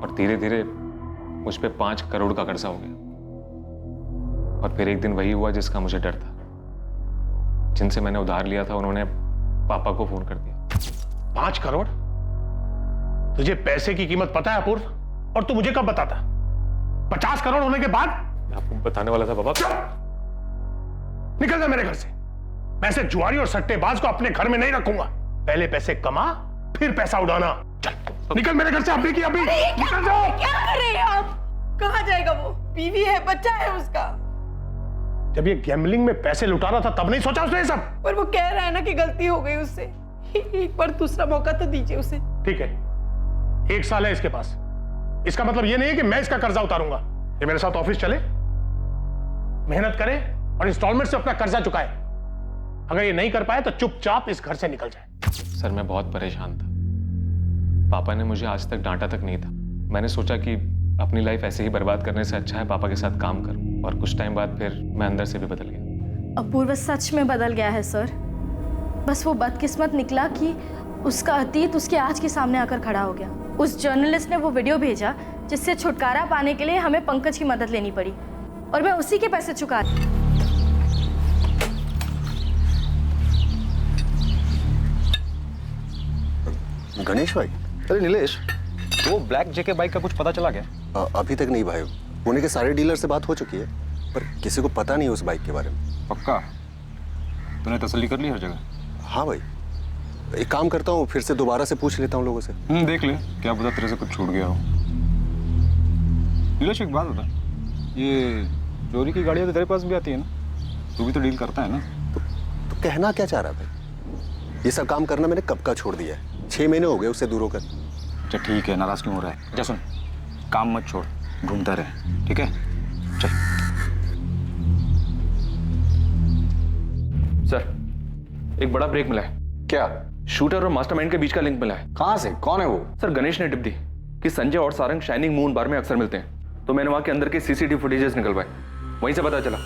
और धीरे धीरे मुझ पे 5 करोड़ का कर्जा हो गया। और फिर एक दिन वही हुआ जिसका मुझे डर था। जिनसे मैंने उधार लिया था उन्होंने पापा को फोन कर दिया। 5 करोड़? तुझे पैसे की कीमत पता है अपूर्व? और तू मुझे कब बताता? 50 करोड़ होने के बाद? मैं आपको बताने वाला था बाबा। निकल जा मेरे घर से। मैं ऐसे जुआरी और सट्टेबाज को अपने घर में नहीं रखूंगा। पहले पैसे कमा, फिर पैसा उड़ाना। चल निकल मेरे घर से अभी की अभी। निकल जाओ। क्या कर रहे हैं आप? कहाँ जाएगा वो? बीवी है, बच्चा है उसका। जब ये गैम्बलिंग में पैसे लुटा रहा था तब नहीं सोचा उसने ये सब? पर वो कह रहा है ना कि गलती हो गई उससे। एक बार दूसरा मौका तो दीजिए उसे। ठीक है, 1 साल है इसके पास। इसका मतलब ये नहीं है कि मैं इसका कर्जा उतारूंगा। ये मेरे साथ ऑफिस चले, मेहनत करे और इंस्टॉलमेंट से अपना कर्जा चुकाए। अगर ये नहीं कर पाए तो चुपचाप इस घर से निकल जाए। सर मैं बहुत परेशान था। पापा ने मुझे आज तक डांटा तक नहीं था। मैंने सोचा कि अपनी लाइफ ऐसे ही बर्बाद करने से अच्छा है पापा के साथ काम करूं, और कुछ टाइम बाद फिर मैं अंदर से भी बदल गया। अपूर्व सच में बदल गया है सर। बस वो बदकिस्मत निकला कि उसका अतीत उसके आज के सामने आकर खड़ा हो गया। उस जर्नलिस्ट ने वो वीडियो भेजा जिससे छुटकारा पाने के लिए हमें पंकज की मदद लेनी पड़ी, और मैं उसी के पैसे चुका। गणेश भाई। अरे नीलेश, वो ब्लैक जेके बाइक का कुछ पता चला क्या? अभी तक नहीं भाई। पुणे के सारे डीलर से बात हो चुकी है, पर किसी को पता नहीं उस बाइक के बारे में। पक्का? तूने तसल्ली कर ली हर जगह? हाँ भाई, एक काम करता हूँ, फिर से दोबारा से पूछ लेता हूँ लोगों से। देख ले, क्या पता तेरे से कुछ छूट गया हो। नीलेश एक बात बता, ये चोरी की गाड़ियाँ तो तेरे पास भी आती है ना? तू भी तो डील करता है ना? तो कहना क्या चाह रहा भाई? ये सब काम करना मैंने कब का छोड़ दिया है। 6 महीने हो गए उससे दूर होकर। अच्छा ठीक है, नाराज क्यों हो रहा है? जा सुन, काम मत छोड़, ढूंढता रहे, ठीक है? चल। सर एक बड़ा ब्रेक मिला है। क्या? शूटर और मास्टरमाइंड के बीच का लिंक मिला है। कहां से? कौन है वो? सर गणेश ने टिप दी कि संजय और सारंग शाइनिंग मून बार में अक्सर मिलते हैं, तो मैंने वहां के अंदर के सीसीटीवी फुटेजेस निकलवाए, वहीं से पता चला।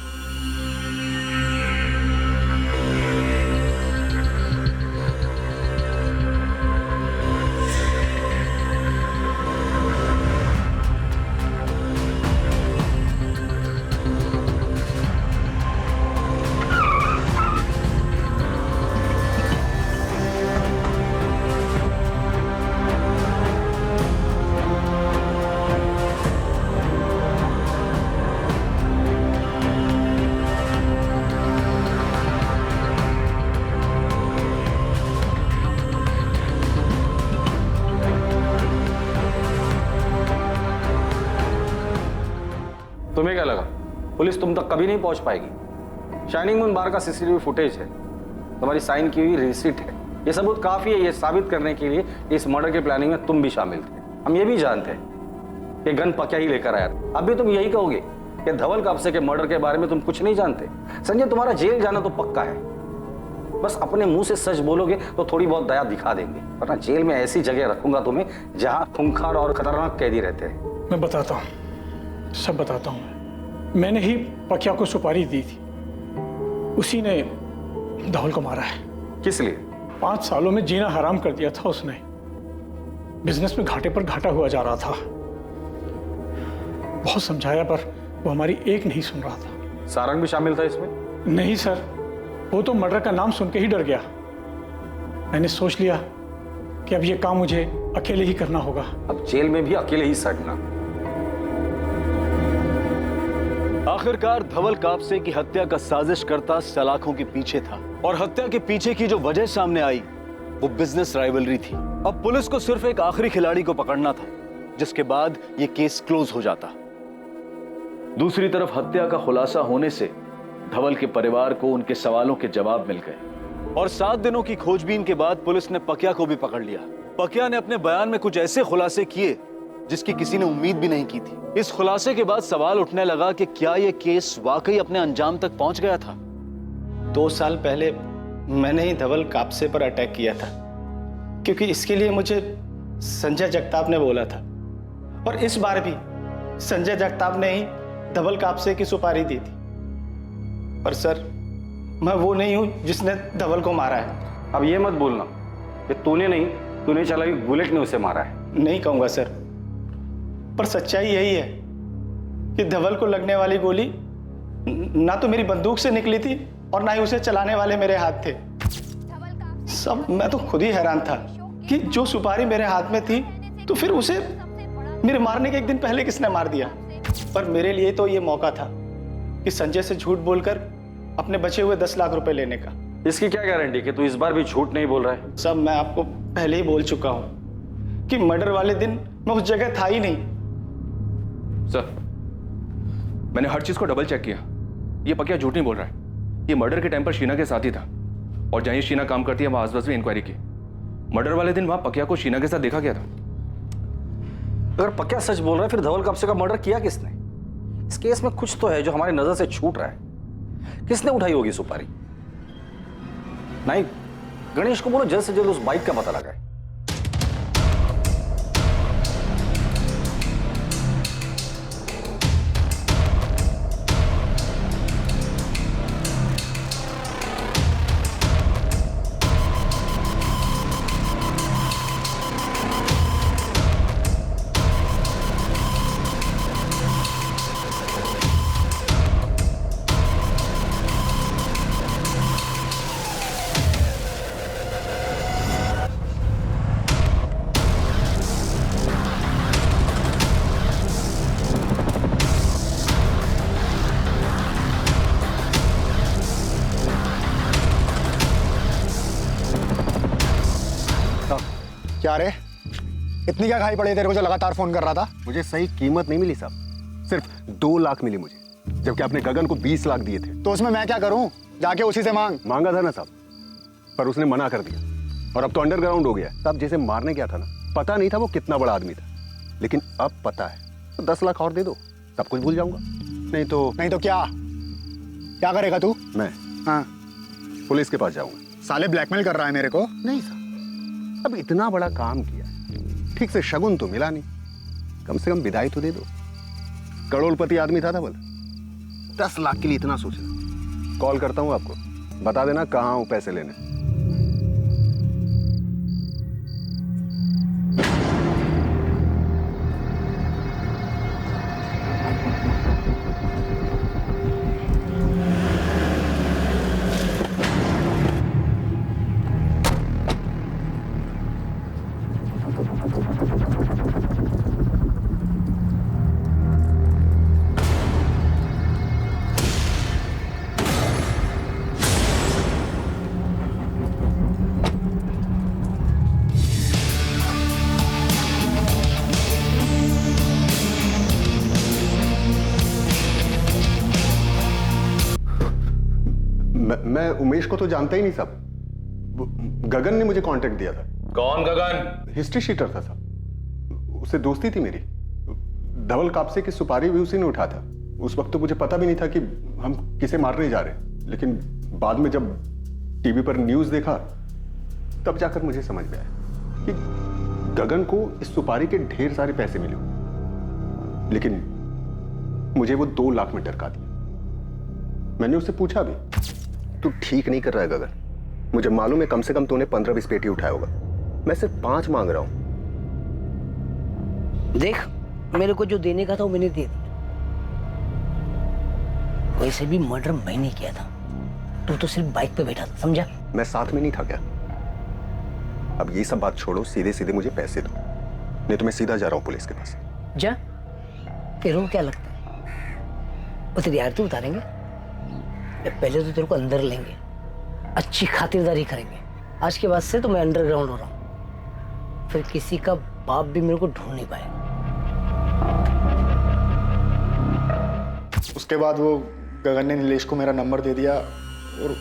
तुम्हें क्या लगा पुलिस तुम तक कभी नहीं पहुंच पाएगी? शाइनिंग मून बार का सीसीटीवी फुटेज है, तुम्हारी साइन की हुई रिसीट है, ये सबूत काफी है ये साबित करने के लिए इस मर्डर की प्लानिंग में तुम भी शामिल थे। हम ये भी जानते हैं कि गन पक्या ही लेकर आया था। अब भी तुम यही कहोगे कि धवल कापसे के मर्डर के बारे में तुम कुछ नहीं जानते? संजय तुम्हारा जेल जाना तो पक्का है, बस अपने मुंह से सच बोलोगे तो थोड़ी बहुत दया दिखा देंगे, वरना जेल में ऐसी जगह रखूंगा तुम्हें जहां खूंखार और खतरनाक कैदी रहते हैं। मैं बताता हूँ, सब बताता हूँ। मैंने ही पकिया को सुपारी दी थी, उसी ने धवल को मारा है। किस लिए? 5 सालों में जीना हराम कर दिया था उसने। बिजनेस में घाटे पर घाटा हुआ जा रहा था। बहुत समझाया पर वो हमारी एक नहीं सुन रहा था। सारंग भी शामिल था इसमें? नहीं सर, वो तो मर्डर का नाम सुन के ही डर गया। मैंने सोच लिया कि अब ये काम मुझे अकेले ही करना होगा। अब जेल में भी अकेले ही सड़ना। आखिरकार धवल कापसे की हत्या का साजिश करता सलाखों के पीछे था, और हत्या के पीछे की जो वजह सामने आई वो बिजनेस राइवलरी थी। अब पुलिस को सिर्फ एक आखिरी खिलाड़ी को पकड़ना था, जिसके बाद ये केस क्लोज हो जाता। दूसरी तरफ हत्या का खुलासा होने से धवल के परिवार को उनके सवालों के जवाब मिल गए, और 7 दिनों की खोजबीन के बाद पुलिस ने पकिया को भी पकड़ लिया। पकिया ने अपने बयान में कुछ ऐसे खुलासे किए जिसकी किसी ने उम्मीद भी नहीं की थी। इस खुलासे के बाद सवाल उठने लगा कि क्या यह केस वाकई अपने अंजाम तक पहुंच गया था। 2 साल पहले मैंने ही धवल कापसे पर अटैक किया था। क्योंकि इसके लिए मुझे संजय जगताप ने बोला था, और इस बार भी संजय जगताप ने ही धवल कापसे की सुपारी दी थी। पर सर, मैं वो नहीं हूं जिसने धवल को मारा है। अब ये मत बोलना कि तूने चलाई बुलेट ने उसे मारा है। नहीं कहूंगा सर, पर सच्चाई यही है कि धवल को लगने वाली गोली ना तो मेरी बंदूक से निकली थी और ना ही उसे चलाने वाले मेरे हाथ थे। सब मैं तो खुद ही हैरान था कि जो सुपारी मेरे हाथ में थी तो फिर उसे मेरे मारने के एक दिन पहले किसने मार दिया। पर मेरे लिए तो ये मौका था कि संजय से झूठ बोलकर अपने बचे हुए 10 लाख रुपए लेने का। इसकी क्या गारंटी कि तू इस बार भी झूठ नहीं बोल रहा है? सब मैं आपको पहले ही बोल चुका हूं कि मर्डर वाले दिन मैं उस जगह था ही नहीं। सर, मैंने हर चीज को डबल चेक किया। ये पक्का झूठ नहीं बोल रहा है। ये मर्डर के टाइम पर शीना के साथ ही था, और जहां शीना काम करती है वहां आसपास भी इंक्वायरी की। मर्डर वाले दिन वहां पक्या को शीना के साथ देखा गया था। अगर पक्या सच बोल रहा है, फिर धवल कापसे का मर्डर किया किसने? इस केस में कुछ तो है जो हमारी नजर से छूट रहा है। किसने उठाई होगी सुपारी? नहीं, गणेश को बोलो जल्द से जल्द उस बाइक का पता लगाए। क्या रे, इतनी क्या खाई पड़ी तेरे को जो लगातार फोन कर रहा था? मुझे सही कीमत नहीं मिली साहब, सिर्फ 2 लाख मिली मुझे, जबकि आपने गगन को 20 लाख दिए थे। तो उसमें मैं क्या करूं? जाके उसी से मांगा था ना साहब, पर उसने मना कर दिया, और अब तो अंडरग्राउंड हो गया। साहब जैसे मारने गया था ना, पता नहीं था वो कितना बड़ा आदमी था, लेकिन अब पता है। तो 10 लाख और दे दो, सब कुछ भूल जाऊंगा। नहीं तो क्या करेगा तू? मैं पुलिस के पास जाऊंगा। साले ब्लैकमेल कर रहा है मेरे को? नहीं साहब, अब इतना बड़ा काम किया, ठीक से शगुन तो मिला नहीं, कम से कम विदाई तो दे दो। करोड़पति आदमी था बोल, 10 लाख के लिए इतना सोचना। कॉल करता हूं आपको, बता देना कहां हूं पैसे लेने। मैं उमेश को तो जानता ही नहीं साहब, गगन ने मुझे कांटेक्ट दिया था। कौन गगन? हिस्ट्री शीटर था साहब, उससे दोस्ती थी मेरी। धवल कापसे की सुपारी भी उसी ने उठा था। उस वक्त तो मुझे पता भी नहीं था कि हम किसे मारने जा रहे हैं, लेकिन बाद में जब टीवी पर न्यूज देखा तब जाकर मुझे समझ में आया कि गगन को इस सुपारी के ढेर सारे पैसे मिले, लेकिन मुझे वो 2 लाख में टरका दिया। मैंने उससे पूछा भी, तू ठीक नहीं कर रहा है गगन, मुझे मालूम है कम से कम तूने 15-20 पेटी उठाया होगा, मैं सिर्फ 5 मांग रहा हूं। देख, मेरे को जो देने का था वो मैंने दे दिया। वैसे भी मर्डर मैंने किया था, तू तो सिर्फ बाइक पे बैठा था, समझा? मैं साथ में नहीं था क्या? अब ये सब बात छोड़ो, सीधे सीधे मुझे पैसे दो, नहीं तो मैं सीधा जा रहा हूं पुलिस के पास। जा, तेरे को क्या लगता है वो तेरी आरती उतारेंगे? पहले तो तेरे को अंदर लेंगे, अच्छी खातिरदारी करेंगे। आज के बाद से तो मैं अंडरग्राउंड हो रहा हूं, फिर किसी का बाप भी मेरे को ढूंढ नहीं पाएगा। उसके बाद वो गगन ने नीलेश को मेरा नंबर दे दिया और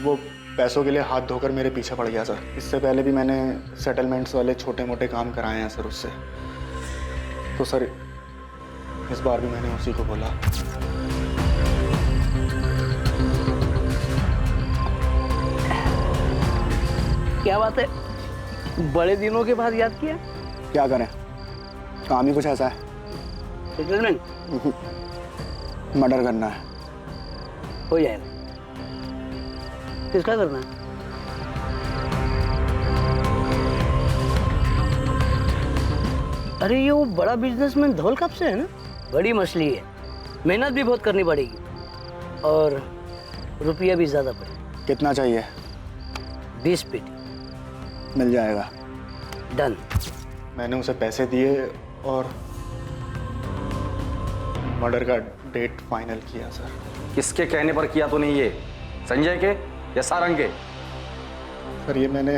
वो पैसों के लिए हाथ धोकर मेरे पीछे पड़ गया सर। इससे पहले भी मैंने सेटलमेंट्स वाले छोटे मोटे काम कराए हैं सर उससे। तो सर इस बार भी मैंने उसी को बोला। क्या बात है? बड़े दिनों के बाद याद किया? क्या करें, काम ही कुछ ऐसा है। सेटलमेंट मर्डर करना है। हो जाएगा। किसका करना है? अरे ये वो बड़ा बिजनेसमैन धवल कब से है ना, बड़ी मछली है, मेहनत भी बहुत करनी पड़ेगी और रुपया भी ज्यादा पड़ेगा। कितना चाहिए? 20 पेटी। मिल जाएगा। डन। मैंने उसे पैसे दिए और मर्डर का डेट फाइनल किया सर। किसके कहने पर किया तूने ये? संजय के या सारंग के? सर ये मैंने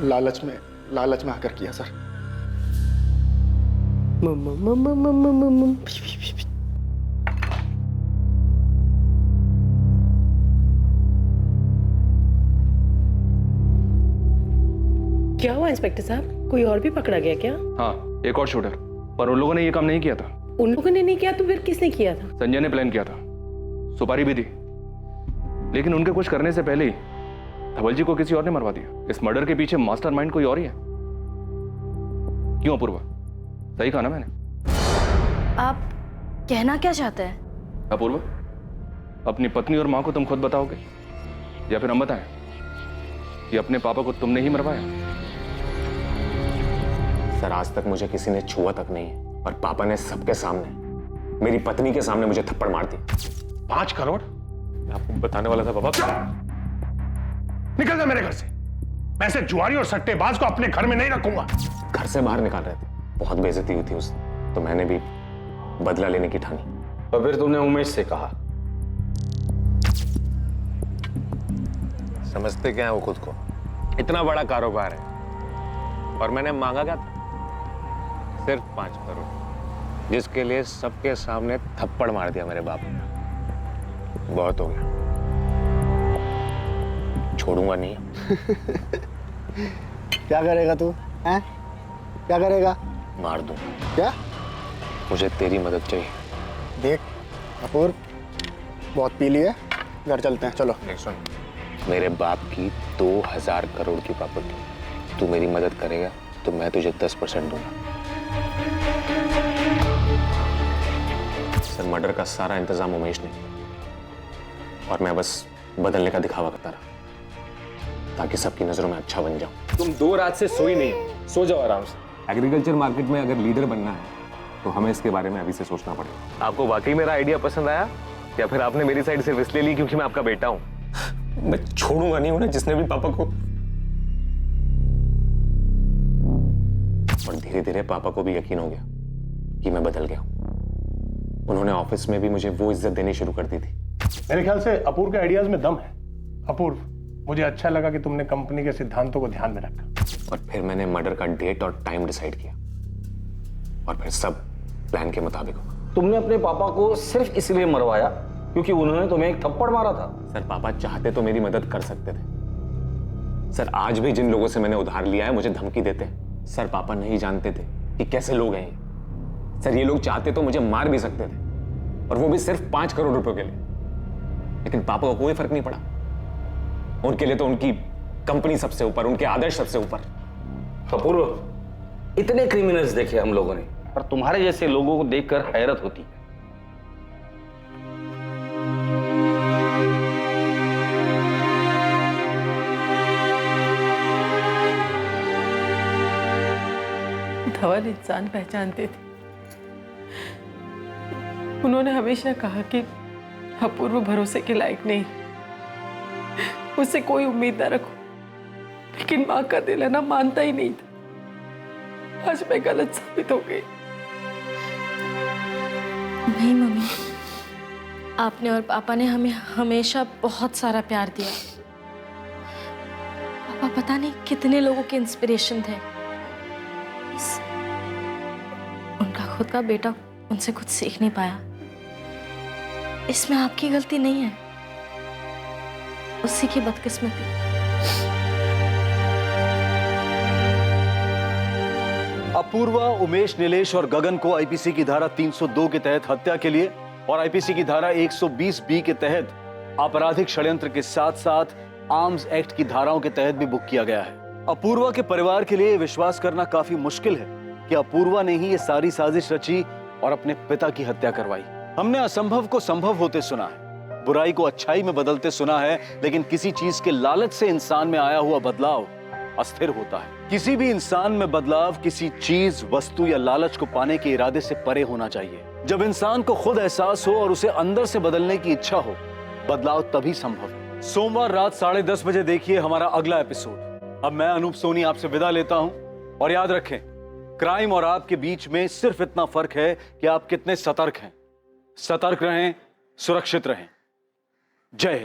लालच में आकर किया सर। क्या हुआ इंस्पेक्टर साहब, कोई और भी पकड़ा गया क्या? हाँ, एक और शूटर, पर उन लोगों ने ये काम नहीं किया था। उन लोगों ने नहीं किया तो फिर किसने किया था? संजय ने प्लान किया था, सुपारी भी दी, लेकिन उनके कुछ करने से पहले ही धवल जी को किसी और ने मरवा दिया। इस मर्डर के पीछे मास्टरमाइंड कोई और ही है। क्यों अपूर्वा, सही कहा ना मैंने? आप कहना क्या चाहते हैं? अपूर्वा, अपनी पत्नी और मां को तुम खुद बताओगे या फिर हम बताएं कि अपने पापा को तुमने ही मरवाया? सर आज तक मुझे किसी ने छुआ तक नहीं है और पापा ने सबके सामने, मेरी पत्नी के सामने मुझे थप्पड़ मार दिया। 5 करोड़? मैं आपको बताने वाला था पापा। निकल जा मेरे घर से। मैं ऐसे जुआरी और सट्टेबाज को अपने घर में नहीं रखूंगा। घर से बाहर निकाल रहे थे, बहुत बेइज्जती हुई थी उस, तो मैंने भी बदला लेने की ठानी। और फिर तुमने उमेश से कहा? समझते क्या है वो खुद को, इतना बड़ा कारोबार है और मैंने मांगा क्या था? सिर्फ 5 करोड़, जिसके लिए सबके सामने थप्पड़ मार दिया मेरे बाप ने। बहुत हो गया, छोड़ूंगा नहीं। क्या करेगा तू? हैं? क्या करेगा? मार दूं। क्या? मुझे तेरी मदद चाहिए। देख अपूर्व, बहुत पी लिए, घर चलते हैं, चलो। सुन, मेरे बाप की 2000 करोड़ की प्रॉपर्टी, तू मेरी मदद करेगा तो मैं तुझे 10% दूंगा। सर मर्डर का सारा इंतजाम उमेश ने किया और मैं बस बदलने का दिखावा करता रहा ताकि सबकी नजरों में अच्छा बन जाऊं। तुम 2 रात से सोई नहीं, सो जाओ आराम से। एग्रीकल्चर मार्केट में अगर लीडर बनना है तो हमें इसके बारे में अभी से सोचना पड़ेगा। आपको वाकई मेरा आइडिया पसंद आया या फिर आपने मेरी साइड सिर्फ इसलिए ली क्योंकि मैं आपका बेटा हूं? मैं छोड़ूंगा नहीं उन्हें जिसने भी पापा को, और धीरे धीरे पापा को भी यकीन हो गया कि मैं बदल गया हूं। उन्होंने ऑफिस में भी मुझे वो इज्जत देनी शुरू कर दी थी। मेरे ख्याल से अपूर्व के आइडियाज में दम है। अपूर्व, मुझे अच्छा लगा कि तुमने कंपनी के सिद्धांतों को ध्यान में रखा और फिर मैंने मर्डर का डेट और टाइम डिसाइड किया और फिर सब प्लान के मुताबिक हुआ। तुमने अपने पापा को सिर्फ इसलिए मरवाया क्योंकि उन्होंने तुम्हें एक थप्पड़ मारा था? सर पापा चाहते तो मेरी मदद कर सकते थे। सर आज भी जिन लोगों से मैंने उधार लिया है मुझे धमकी देते हैं। सर पापा नहीं जानते थे कि कैसे लोग हैं ये। सर ये लोग चाहते तो मुझे मार भी सकते थे और वो भी सिर्फ 5 करोड़ रुपए के लिए, लेकिन पापा को कोई फर्क नहीं पड़ा। उनके लिए तो उनकी कंपनी सबसे ऊपर, उनके आदर्श सबसे ऊपर। अपूर्व, इतने क्रिमिनल्स देखे हम लोगों ने, पर तुम्हारे जैसे लोगों को देखकर हैरत होती है। धवल इंसान पहचानते थे। उन्होंने हमेशा कहा कि अपूर्व भरोसे के लायक नहीं, उससे कोई उम्मीद ना रखो, लेकिन मां का दिल है ना, मानता ही नहीं था। आज मैं गलत साबित हो गई। नहीं मम्मी, आपने और पापा ने हमें हमेशा बहुत सारा प्यार दिया। पापा पता नहीं कितने लोगों के इंस्पिरेशन थे। उनका खुद का बेटा उनसे कुछ सीख नहीं पाया, इसमें आपकी गलती नहीं है, उसी की बदकिस्मती। अपूर्वा, उमेश, नीलेश और गगन को आईपीसी की धारा 302 के तहत हत्या के लिए और आईपीसी की धारा 120 के तहत आपराधिक षड्यंत्र के साथ साथ आर्म्स एक्ट की धाराओं के तहत भी बुक किया गया है। अपूर्वा के परिवार के लिए विश्वास करना काफी मुश्किल है कि अपूर्वा ने ही ये सारी साजिश रची और अपने पिता की हत्या करवाई। हमने असंभव को संभव होते सुना है, बुराई को अच्छाई में बदलते सुना है, लेकिन किसी चीज के लालच से इंसान में आया हुआ बदलाव अस्थिर होता है। किसी भी इंसान में बदलाव किसी चीज, वस्तु या लालच को पाने के इरादे से परे होना चाहिए। जब इंसान को खुद एहसास हो और उसे अंदर से बदलने की इच्छा हो, बदलाव तभी संभव है। सोमवार रात 10:30 बजे देखिए हमारा अगला एपिसोड। अब मैं अनूप सोनी आपसे विदा लेता हूं और याद रखें, क्राइम और आपके बीच में सिर्फ इतना फर्क है कि आप कितने सतर्क हैं। सतर्क रहें, सुरक्षित रहें। जय हिंद।